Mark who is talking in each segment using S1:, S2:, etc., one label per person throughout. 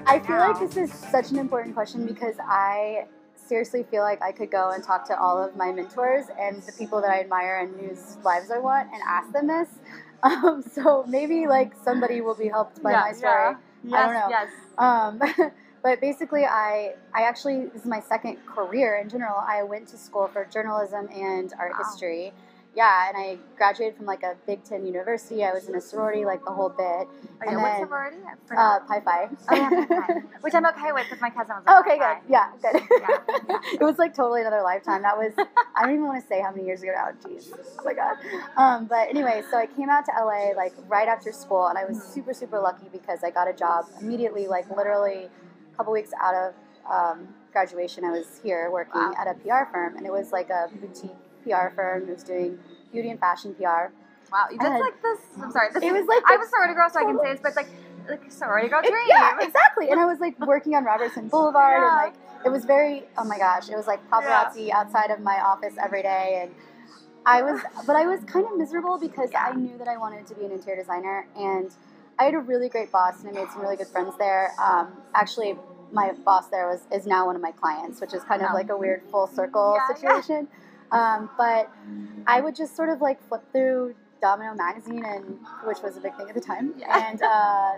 S1: I feel like this is such an important question because I seriously feel like I could go and talk to all of my mentors and the people that I admire and whose lives I want and ask them this. So maybe like somebody will be helped by my story.
S2: Yes,
S1: I don't know.
S2: Yes.
S1: But basically, I actually, this is my second career in general. I went to school for journalism and art history. Yeah, and I graduated from like a Big Ten university. I was in a sorority, like the whole bit.
S2: Oh,
S1: and
S2: what
S1: then,
S2: sorority?
S1: Pi Phi.
S2: Oh, yeah, Pi Phi. Which I'm okay with because my cousin was a
S1: Okay,
S2: Pi
S1: good.
S2: Phi.
S1: Yeah, good.
S2: Yeah.
S1: It was like totally another lifetime. That was, I don't even want to say how many years ago now. Jeez. Oh my God. But anyway, so I came out to LA like right after school, and I was super, super lucky because I got a job immediately, like literally a couple weeks out of graduation. I was here working at a PR firm, and it was like a boutique PR firm. It was doing beauty and fashion PR.
S2: Wow, that's like this. I'm sorry. This
S1: it was
S2: is,
S1: like
S2: I'm a sorority girl, so I can say this, but it's like a sorority girl dream.
S1: Yeah, exactly. And I was like working on Robertson Boulevard, and like it was very. Oh my gosh, it was like paparazzi outside of my office every day, and I was kind of miserable because I knew that I wanted to be an interior designer, and I had a really great boss, and I made some really good friends there. Actually, my boss there is now one of my clients, which is kind of like a weird full circle situation. But I would just sort of like flip through Domino magazine, and which was a big thing at the time, and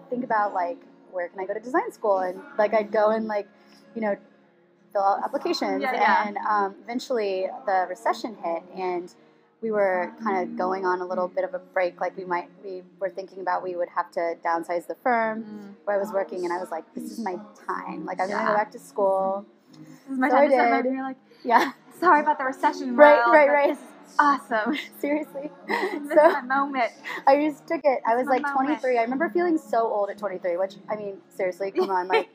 S1: think about like where can I go to design school, and like I'd go and like fill out applications, and eventually the recession hit, and we were kind of going on a little bit of a break. Like we were thinking about we would have to downsize the firm where I was working, and I was like, this is my time. Like I'm gonna go back to school.
S2: This is my time.
S1: I did.
S2: And you're like, sorry about the recession.
S1: Right.
S2: This is awesome.
S1: Seriously.
S2: This is my moment.
S1: I just took it. I was like
S2: moment.
S1: 23. I remember feeling so old at 23, which, I mean, seriously, come on. Like,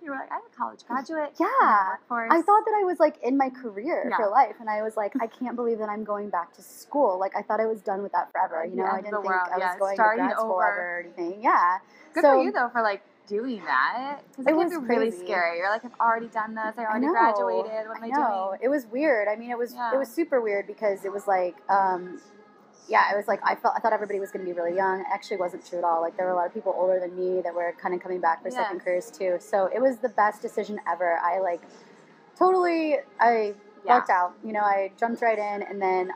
S2: you were like, I'm a college graduate.
S1: Yeah. I thought that I was like in my career for life. And I was like, I can't believe that I'm going back to school. Like, I thought I was done with that forever. I didn't think I was going to grad school ever or anything. Yeah.
S2: Good for you, though, for like doing that, because it was really scary. You're like, I've already done this. I already graduated. What am I doing?
S1: It was weird. I mean, it was super weird because it was like, it was like I thought everybody was going to be really young. It actually wasn't true at all. Like there were a lot of people older than me that were kind of coming back for second careers too. So it was the best decision ever. I like totally lucked out. I jumped right in, and then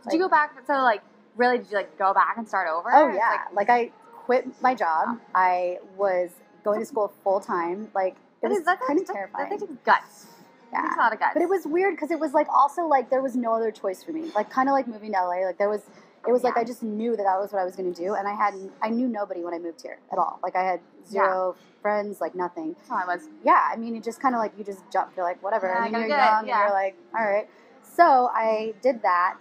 S2: Did you go back? So like really, did you like go back and start over?
S1: Oh yeah, like I quit my job. I was going to school full time. Like it was kind of terrifying.
S2: That takes guts.
S1: Yeah,
S2: it takes a lot of guts.
S1: But it was weird because it was like also like there was no other choice for me. Like kind of like moving to LA. Like it was like I just knew that was what I was going to do, and I knew nobody when I moved here at all. Like I had zero friends, like nothing.
S2: That's how I was.
S1: Yeah, I mean, it just kind of like you just jump. You're like whatever. I mean, you're young, and you're like all right. So I did that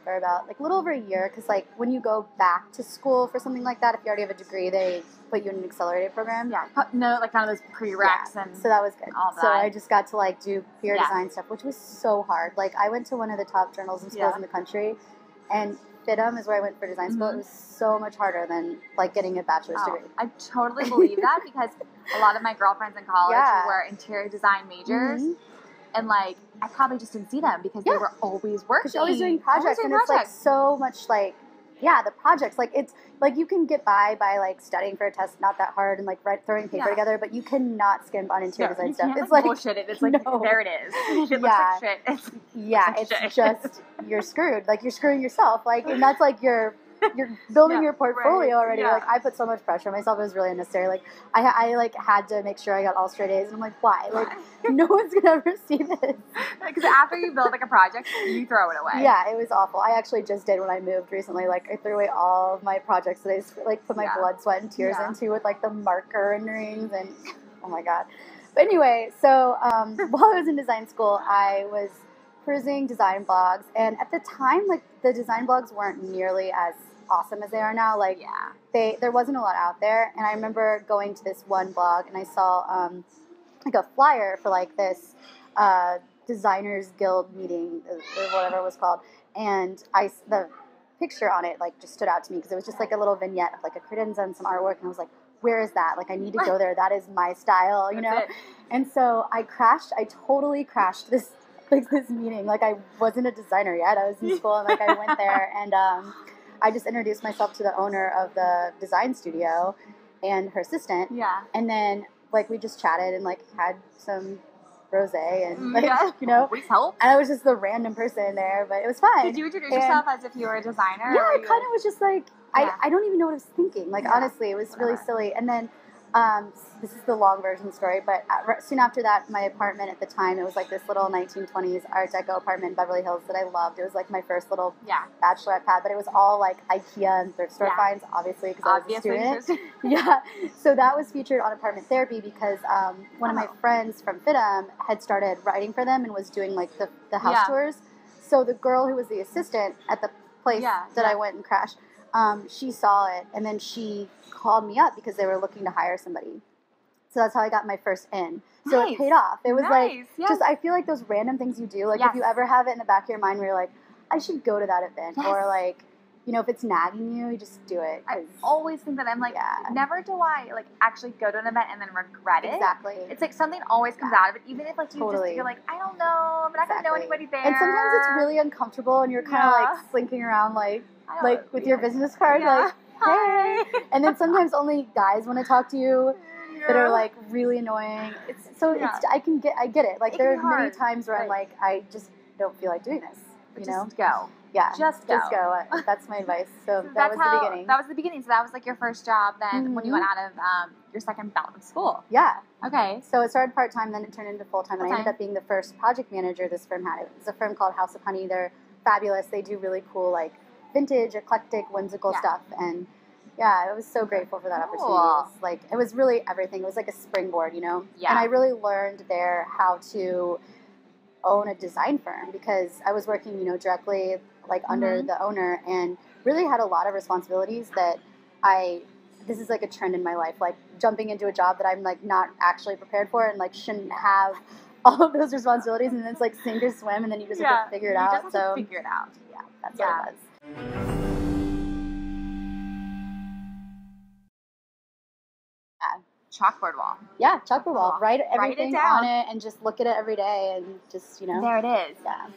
S1: for about like a little over a year because like when you go back to school for something like that, if you already have a degree, they put you in an accelerated program.
S2: Yeah, no, like kind of those prereqs and
S1: so that was good.
S2: All that.
S1: So I just got to like do PR design stuff, which was so hard. Like I went to one of the top journalism schools in the country, and FITM is where I went for design school. It was so much harder than like getting a bachelor's degree.
S2: I totally believe that because a lot of my girlfriends in college who were interior design majors. And, like, I probably just didn't see them because they were always working.
S1: Because you're always doing projects, and it's, like, so much, like, the projects. Like, it's, like, you can get by, like, studying for a test, not that hard, and, like, throwing paper together, but you cannot skimp on interior design stuff.
S2: It's like bullshit it. It's like, there it is. It looks like shit.
S1: It's just, you're screwed. Like, you're screwing yourself. Like, and that's, like, you're building your portfolio already. Like I put so much pressure on myself. It was really unnecessary. Like I like had to make sure I got all straight A's, and I'm like, why? Like no one's gonna ever see this.
S2: Because after you build like a project, you throw it away.
S1: Yeah, it was awful. I actually just did when I moved recently. Like I threw away all of my projects that I like put my blood, sweat, and tears into with like the marker and rings and oh my god. But anyway, so while I was in design school, I was perusing design blogs, and at the time, like the design blogs weren't nearly as awesome as they are now. Like there wasn't a lot out there, and I remember going to this one blog, and I saw like a flyer for like this Designers Guild meeting or whatever it was called, and the picture on it like just stood out to me because it was just like a little vignette of like a credenza and some artwork, and I was like, where is that? Like I need to go there. That is my style, you know. And so I totally crashed this meeting. Like I wasn't a designer yet. I was in school, and like I went there, and I just introduced myself to the owner of the design studio, and her assistant.
S2: Yeah.
S1: And then, like, we just chatted and, like, had some rosé and, like,
S2: Always helps.
S1: And I was just the random person there, but it was fun.
S2: Did you introduce yourself as if you were a designer?
S1: Yeah, I kind of was just like, I don't even know what I was thinking. Like, honestly, it was really silly. And then, this is the long version of the story, but soon after that, my apartment at the time, it was like this little 1920s Art Deco apartment in Beverly Hills that I loved. It was like my first little bachelorette pad, but it was all like IKEA and thrift store finds, obviously, because I was a student. Yeah, so that was featured on Apartment Therapy because one of my friends from FITM had started writing for them and was doing like the house tours. So the girl who was the assistant at the place that I went and crashed, she saw it, and then she called me up because they were looking to hire somebody. So that's how I got my first in. So it paid off. It was just, I feel like those random things you do, like if you ever have it in the back of your mind where you're like, I should go to that event, or like, you know, if it's nagging you, you just do it.
S2: I always think that I'm like, never do I like actually go to an event and then regret it.
S1: Exactly.
S2: It's like something always comes out of it, even if like you're like, I don't know, I'm not gonna know anybody there.
S1: And sometimes it's really uncomfortable, and you're kind of like slinking around like with your business card, like, hey. And then sometimes only guys want to talk to you that are like really annoying. It's I get it. Like there are many times where I'm like, I just don't feel like doing this. You know?
S2: Just go.
S1: Yeah.
S2: Just go.
S1: That's my advice. So that was the beginning.
S2: That was the beginning. So that was like your first job then when you went out of your second bout of school.
S1: Yeah.
S2: Okay.
S1: So it started part-time, then it turned into full-time, and I ended up being the first project manager this firm had. It was a firm called House of Honey. They're fabulous. They do really cool, like, vintage, eclectic, whimsical stuff, and I was so grateful for that opportunity. It was like, it was really everything. It was like a springboard, you know? Yeah. And I really learned there how to own a design firm because I was working, you know, directly like under the owner, and really had a lot of responsibilities that this is like a trend in my life, like jumping into a job that I'm like not actually prepared for and like shouldn't have all of those responsibilities, and then it's like sink or swim, and then you just have to figure it out.
S2: Just have to figure it out.
S1: Yeah, that's what it was.
S2: Chalkboard wall.
S1: Yeah, chalkboard wall. Write everything on it and just look at it every day and just, you know.
S2: There it is.
S1: Yeah.